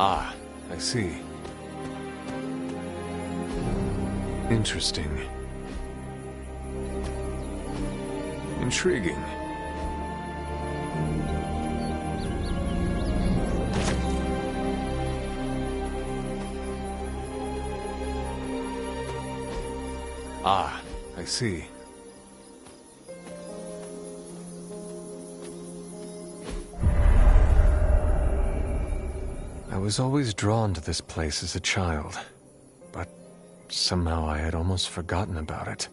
Ah, I see. Interesting. Intriguing. Ah, I see. I was always drawn to this place as a child, but somehow I had almost forgotten about it.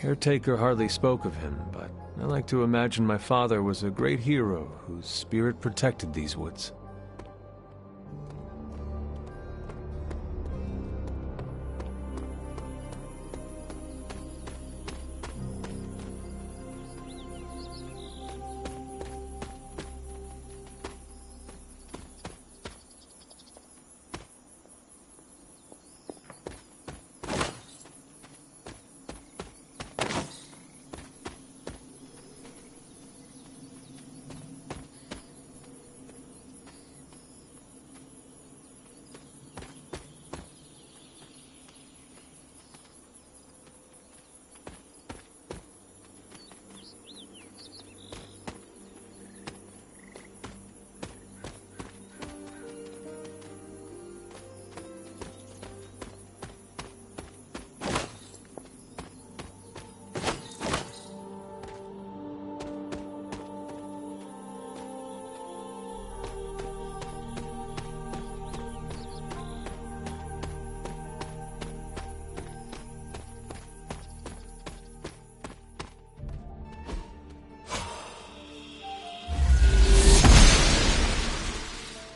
Caretaker hardly spoke of him, but I like to imagine my father was a great hero whose spirit protected these woods.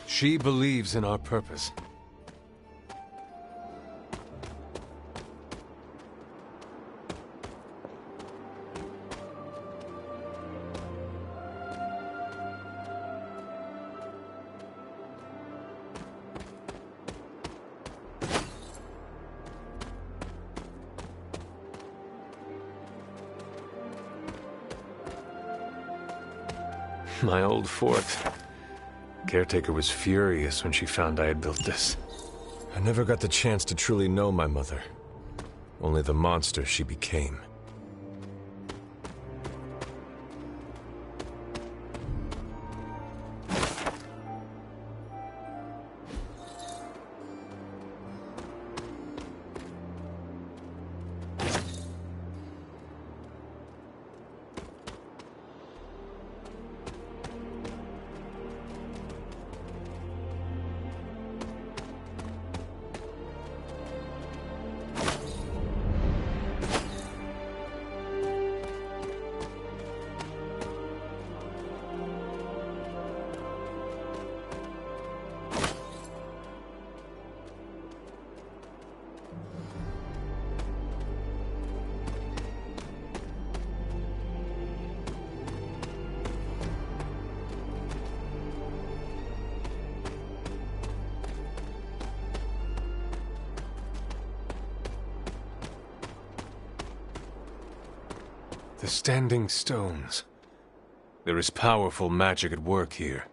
She believes in our purpose. My old fort. Caretaker was furious when she found I had built this. I never got the chance to truly know my mother. Only the monster she became. The Standing Stones. There is powerful magic at work here.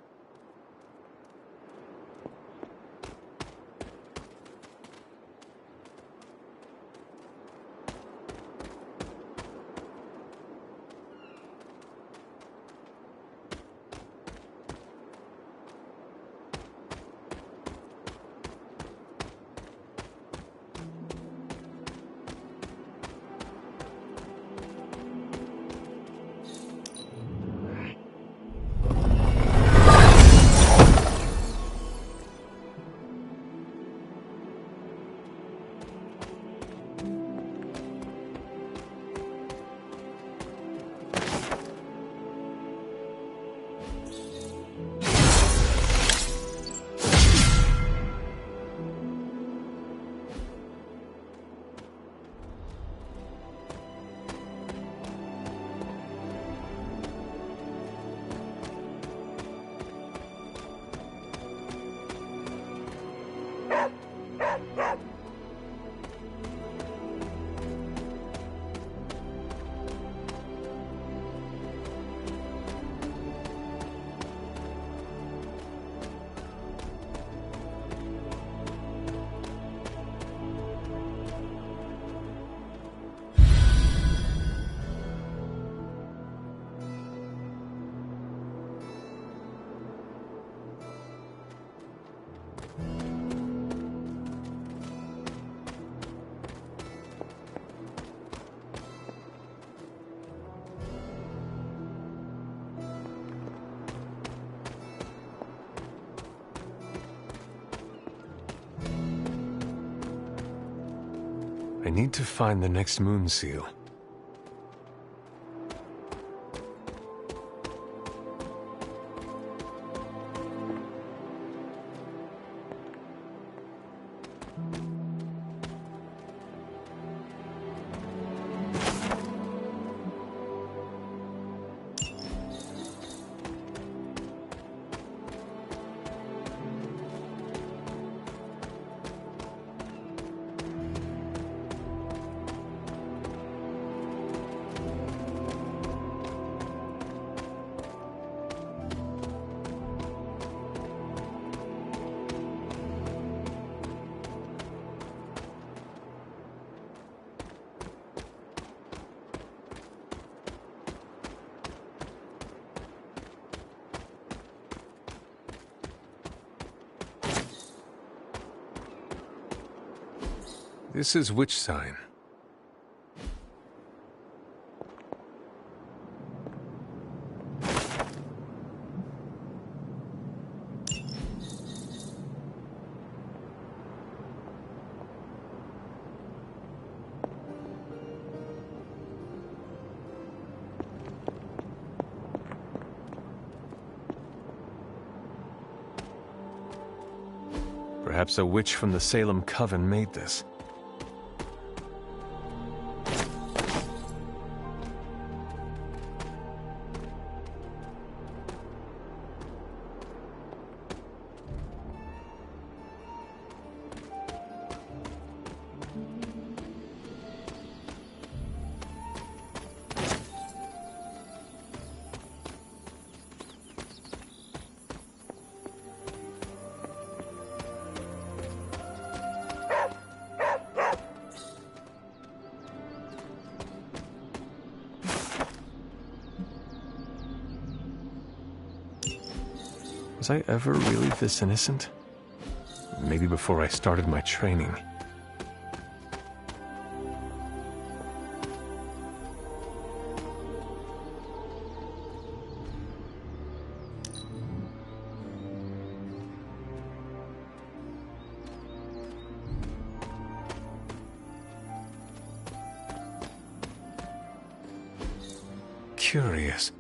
I need to find the next moon seal. This is which sign? Perhaps a witch from the Salem Coven made this. Was I ever really this innocent? Maybe before I started my training. Curious.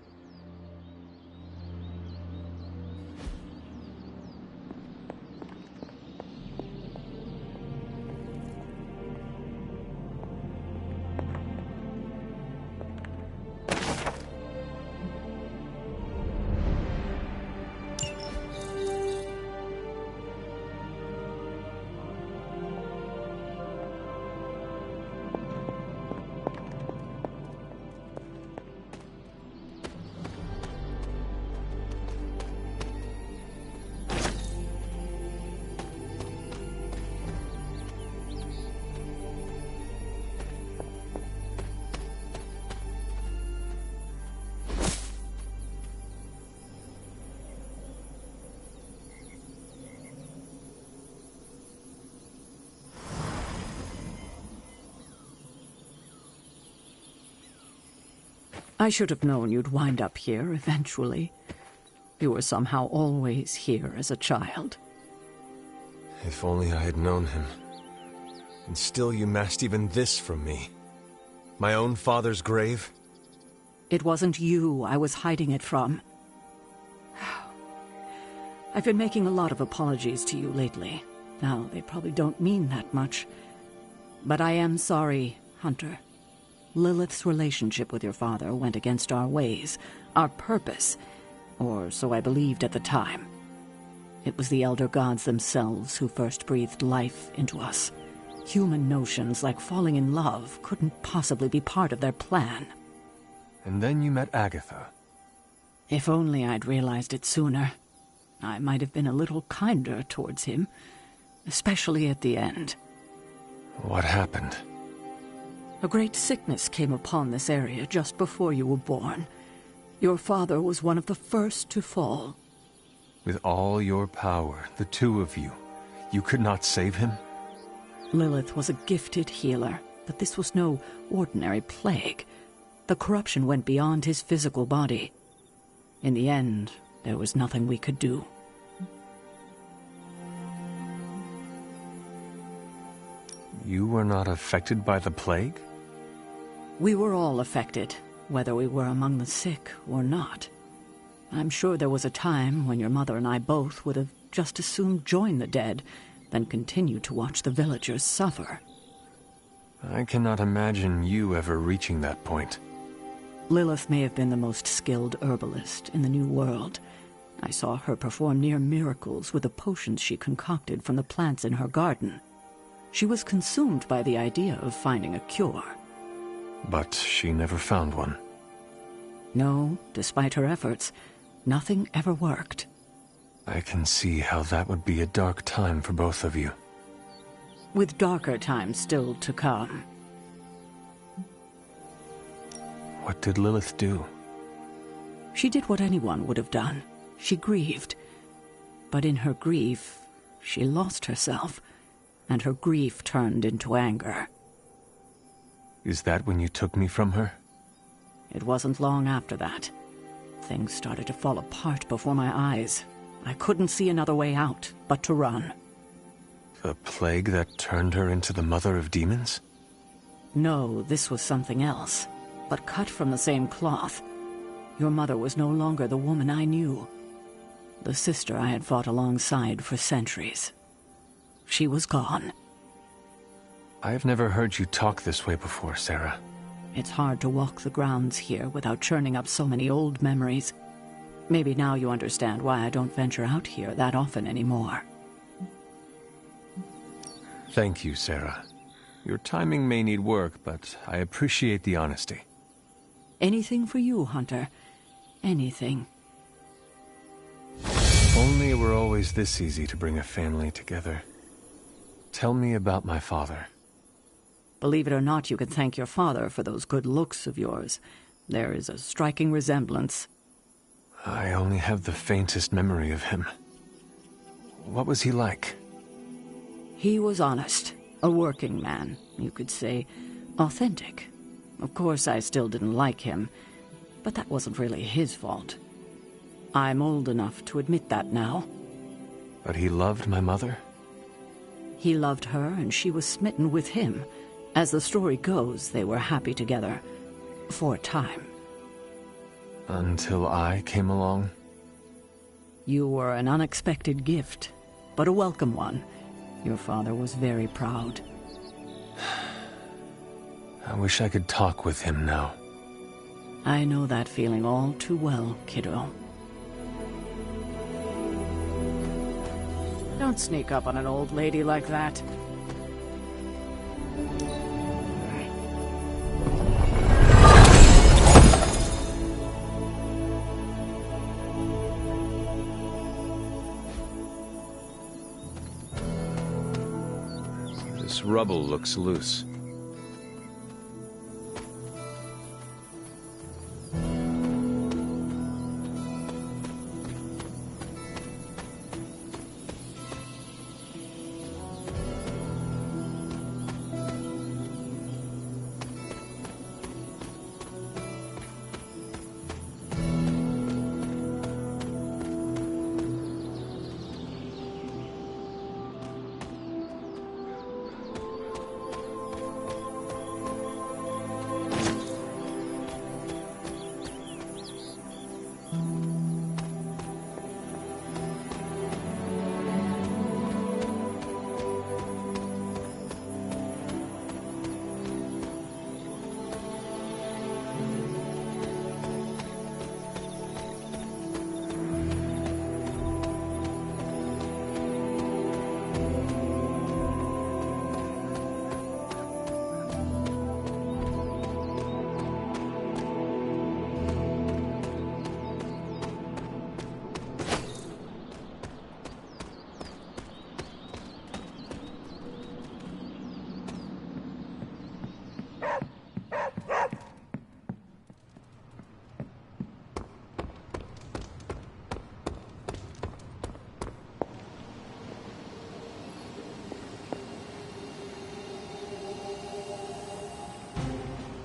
I should have known you'd wind up here eventually. You were somehow always here as a child. If only I had known him. And still you masked even this from me. My own father's grave? It wasn't you I was hiding it from. I've been making a lot of apologies to you lately. Now, they probably don't mean that much. But I am sorry, Hunter. Lilith's relationship with your father went against our ways, our purpose, or so I believed at the time. It was the Elder Gods themselves who first breathed life into us. Human notions like falling in love couldn't possibly be part of their plan. And then you met Agatha. If only I'd realized it sooner. I might have been a little kinder towards him, especially at the end. What happened? A great sickness came upon this area just before you were born. Your father was one of the first to fall. With all your power, the two of you, you could not save him? Lilith was a gifted healer, but this was no ordinary plague. The corruption went beyond his physical body. In the end, there was nothing we could do. You were not affected by the plague? We were all affected, whether we were among the sick or not. I'm sure there was a time when your mother and I both would have just as soon joined the dead than continue to watch the villagers suffer. I cannot imagine you ever reaching that point. Lilith may have been the most skilled herbalist in the New World. I saw her perform near miracles with the potions she concocted from the plants in her garden. She was consumed by the idea of finding a cure. But she never found one. No, despite her efforts, nothing ever worked. I can see how that would be a dark time for both of you. With darker times still to come. What did Lilith do? She did what anyone would have done. She grieved. But in her grief, she lost herself, and her grief turned into anger. Is that when you took me from her? It wasn't long after that. Things started to fall apart before my eyes. I couldn't see another way out but to run. The plague that turned her into the mother of demons? No, this was something else, but cut from the same cloth. Your mother was no longer the woman I knew. The sister I had fought alongside for centuries. She was gone. I've never heard you talk this way before, Sarah. It's hard to walk the grounds here without churning up so many old memories. Maybe now you understand why I don't venture out here that often anymore. Thank you, Sarah. Your timing may need work, but I appreciate the honesty. Anything for you, Hunter. Anything. Only it were always this easy to bring a family together. Tell me about my father. Believe it or not, you can thank your father for those good looks of yours. There is a striking resemblance. I only have the faintest memory of him. What was he like? He was honest. A working man, you could say. Authentic. Of course, I still didn't like him, but that wasn't really his fault. I'm old enough to admit that now. But he loved my mother? He loved her, and she was smitten with him. As the story goes, they were happy together. For a time. Until I came along? You were an unexpected gift, but a welcome one. Your father was very proud. I wish I could talk with him now. I know that feeling all too well, kiddo. Don't sneak up on an old lady like that. This rubble looks loose.